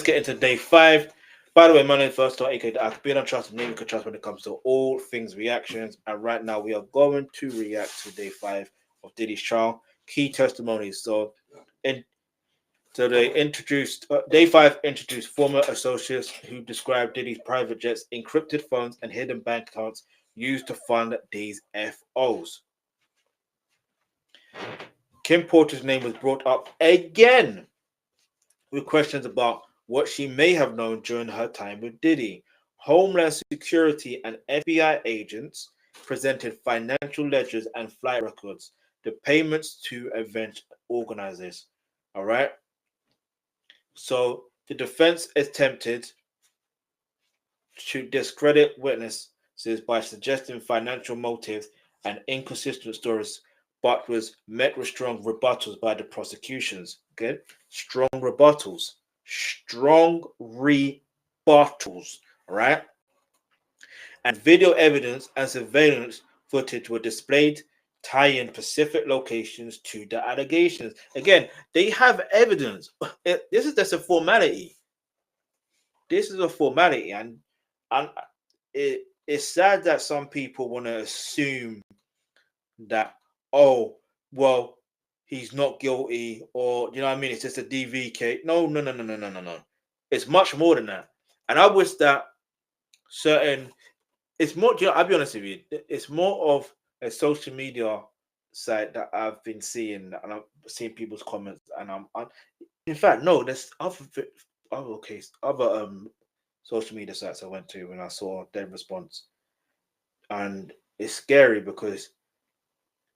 let's get into day 5. By the way, my name is Versatile, aka the Alkebulan. Trust and name you can trust when it comes to all things reactions. And right now, we are going to react to day 5 of Diddy's trial. Key testimonies. So they introduced day 5 introduced former associates who described Diddy's private jets, encrypted phones, and hidden bank accounts used to fund these FOs. Kim Porter's name was brought up again with questions about what she may have known during her time with Diddy. Homeland Security and FBI agents presented financial ledgers and flight records, the payments to event organizers. All right. So the defense attempted to discredit witnesses by suggesting financial motives and inconsistent stories, but was met with strong rebuttals by the prosecutions. Okay, strong rebuttals. All right. And video evidence and surveillance footage were displayed, tying specific locations to the allegations. Again, they have evidence. This is just a formality. This is a formality, and it's sad that some people want to assume that, oh, well, he's not guilty, or you know what I mean, it's just a DV case. No. It's much more than that. And I wish that it's more, you know, I'll be honest with you, it's more of a social media site that I've been seeing, and I've seen people's comments, and in fact, no, there's other social media sites I went to when I saw their response. And it's scary because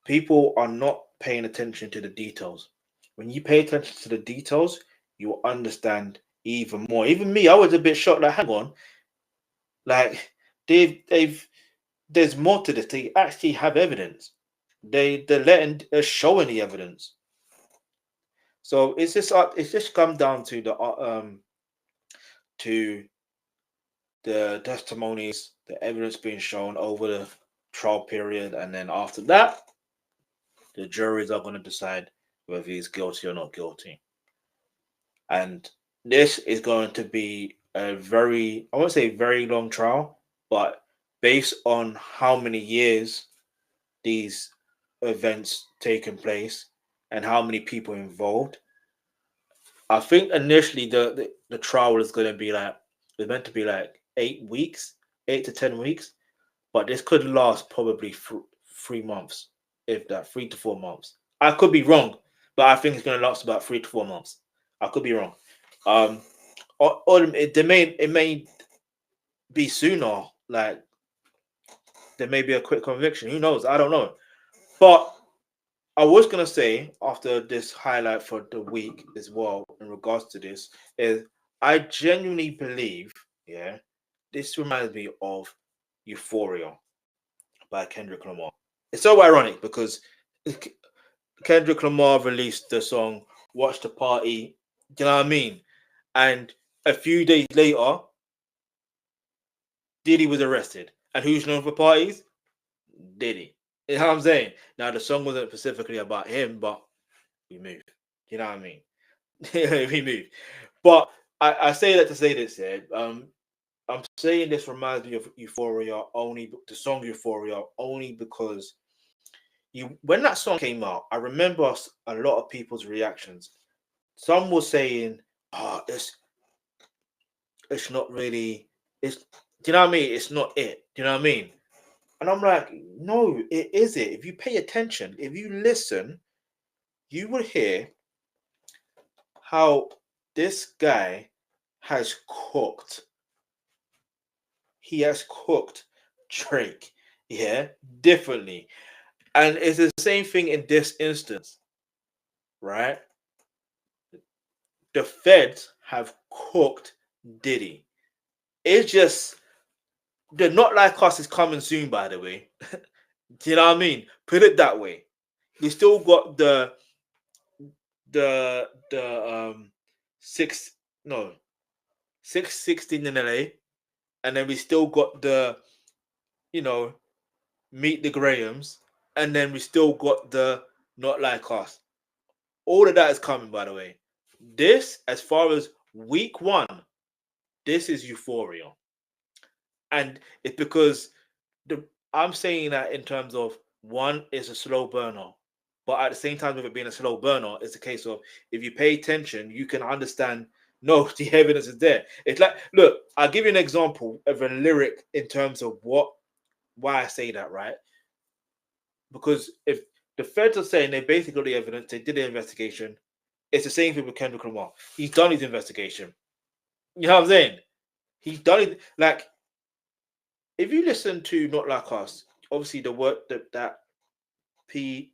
people are not paying attention to the details. When you pay attention to the details, you will understand even more. Even me, I was a bit shocked. Like, hang on, like there's more to this. They actually have evidence. They're showing the evidence. So it's just come down to the testimonies, the evidence being shown over the trial period, and then after that, the juries are going to decide whether he's guilty or not guilty. And this is going to be a very, I won't say very long trial, but based on how many years these events taken place and how many people involved, I think initially the trial is going to be like, it's meant to be like 8 weeks, 8 to 10 weeks, but this could last probably 3 months, if that, 3 to 4 months. I could be wrong, but I think it's going to last about 3 to 4 months. I could be wrong. Or it may be sooner. Like, there may be a quick conviction. Who knows? I don't know. But I was going to say, after this highlight for the week as well, in regards to this, is I genuinely believe, yeah, this reminds me of Euphoria by Kendrick Lamar. It's so ironic because Kendrick Lamar released the song Watch the Party, you know what I mean? And a few days later, Diddy was arrested. And who's known for parties? Diddy. You know what I'm saying? Now, the song wasn't specifically about him, but we moved. You know what I mean? We moved. But I say that to say this, yeah. I'm saying this reminds me of Euphoria only, the song Euphoria, only because when that song came out, I remember a lot of people's reactions. Some were saying, "Oh, it's not really, do you know what I mean? It's not it. Do you know what I mean?" And I'm like, no, it is it. If you pay attention, if you listen, you will hear how this guy has cooked. He has cooked Drake, yeah, differently. And it's the same thing in this instance, right? The feds have cooked Diddy. It's just, the Not Like Us is coming soon, by the way. Do you know what I mean? Put it that way. We still got the 616 in LA, and then we still got the, you know, Meet the Grahams, and then we still got the Not Like Us. All of that is coming, by the way. This, as far as week one, this is euphoria. And it's because I'm saying that in terms of one is a slow burner, but at the same time, with it being a slow burner, it's a case of if you pay attention, you can understand. No, the evidence is there. It's like, look, I'll give you an example of a lyric in terms of why I say that, right? Because if the feds are saying they basically got the evidence, they did the investigation, it's the same thing with Kendrick Lamar. He's done his investigation. You know what I'm saying? He's done it. Like, if you listen to Not Like Us, obviously the word that PDF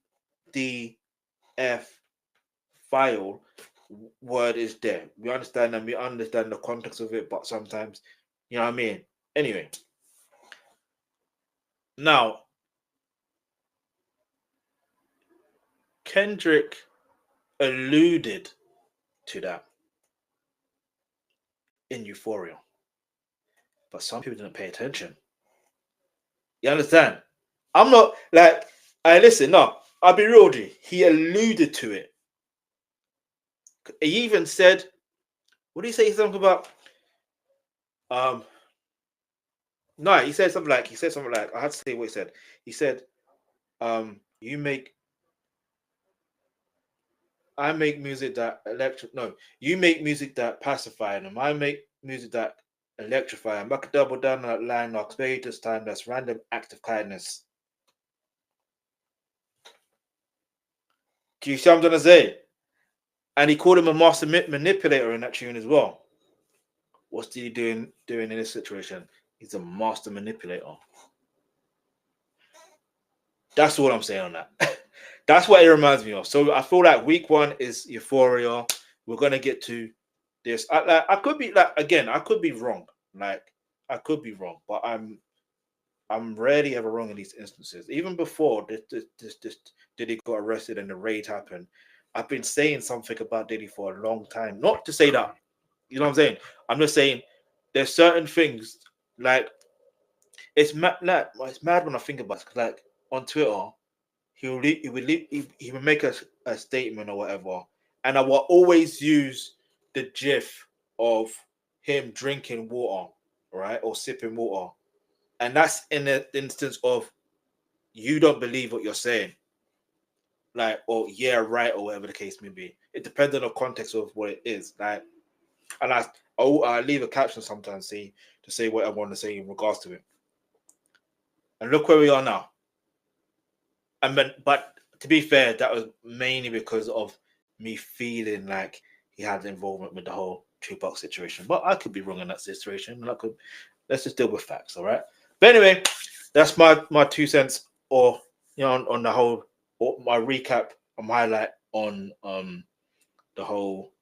file word is there. We understand and we understand the context of it, but sometimes, you know what I mean? Anyway, now Kendrick alluded to that in Euphoria, but some people didn't pay attention. You understand? I'm not like, I listen, no, I'll be real with you. He alluded to it. He even said, what did he say? Something about no, he said something like I had to say what he said. He said, you make I make music that you make music that pacify them. I make music that electrify them. I could double down on that line, I'll spare you this time, that's random act of kindness. Do you see what I'm trying to say? And he called him a master manipulator in that tune as well. What's Diddy doing in this situation? He's a master manipulator. That's what I'm saying on that. That's what it reminds me of. So I feel like week one is euphoria. We're gonna get to this. I could be like, again, I could be wrong. Like, I could be wrong, but I'm rarely ever wrong in these instances. Even before this Diddy got arrested and the raid happened, I've been saying something about Diddy for a long time. Not to say that, you know what I'm saying? I'm just saying there's certain things like it's mad. Like, it's mad when I think about it. Like on Twitter, he would make a statement or whatever, and I will always use the GIF of him drinking water, right, or sipping water, and that's in the instance of you don't believe what you're saying, like, or yeah, right, or whatever the case may be. It depends on the context of what it is, like, and I leave a caption sometimes, to say what I want to say in regards to it. And look where we are now. But to be fair, that was mainly because of me feeling like he had involvement with the whole Tupac situation. But I could be wrong in that situation. Let's just deal with facts, all right? But anyway, that's my 2 cents, or on the whole, or my recap, my highlight on the whole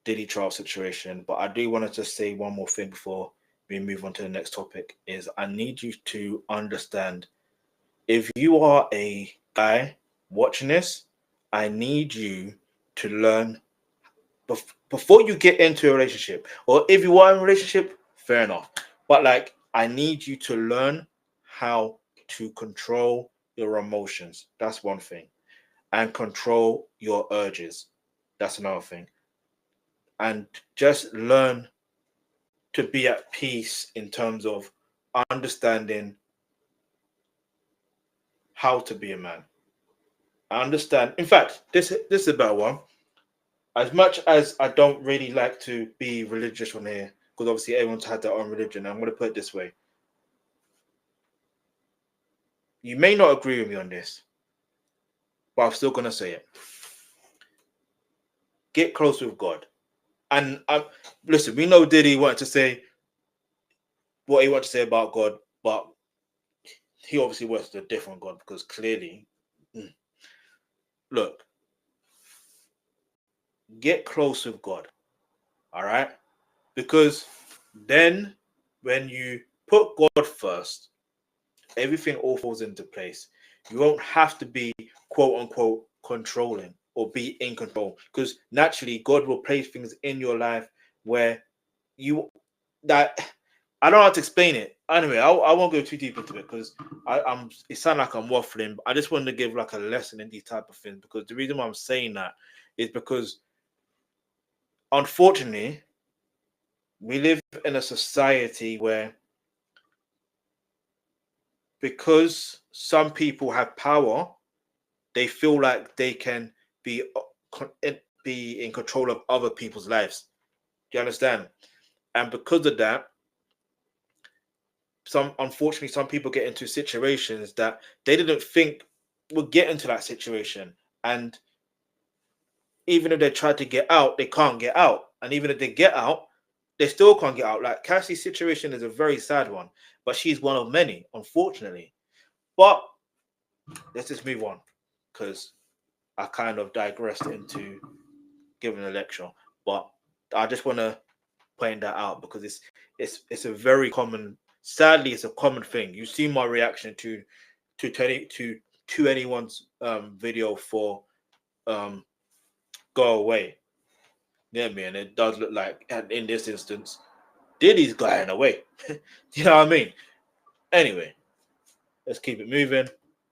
Diddy Trial situation. But I do want to just say one more thing before we move on to the next topic. Is I need you to understand, if you are a guy watching this, I need you to learn before you get into a relationship, or if you are in a relationship, fair enough. But like, I need you to learn how to control your emotions. That's one thing. And control your urges. That's another thing. And just learn to be at peace in terms of understanding how to be a man. I understand. In fact, this is a better one. As much as I don't really like to be religious on here, because obviously everyone's had their own religion, I'm going to put it this way. You may not agree with me on this, but I'm still going to say it. Get close with God. And listen, we know Diddy wanted to say what he wanted to say about God, but he obviously works with a different God, because clearly, look, get close with God, all right? Because then when you put God first, everything all falls into place. You won't have to be quote unquote controlling or be in control, because naturally God will place things in your life where I don't know how to explain it. Anyway, I won't go too deep into it, because it sounds like I'm waffling, but I just wanted to give like a lesson in these type of things, because the reason why I'm saying that is because, unfortunately, we live in a society where, because some people have power, they feel like they can be be in control of other people's lives. Do you understand? And because of that, unfortunately some people get into situations that they didn't think would get into that situation, and even if they try to get out, they can't get out. And even if they get out, they still can't get out. Like Cassie's situation is a very sad one, but she's one of many, unfortunately. But let's just move on, because I kind of digressed into giving a lecture. But I just want to point that out because it's a very common. Sadly, it's a common thing. You see my reaction to anyone's video for go away. Yeah, man, it does look like, and in this instance, Diddy's going away. You know what I mean? Anyway, let's keep it moving.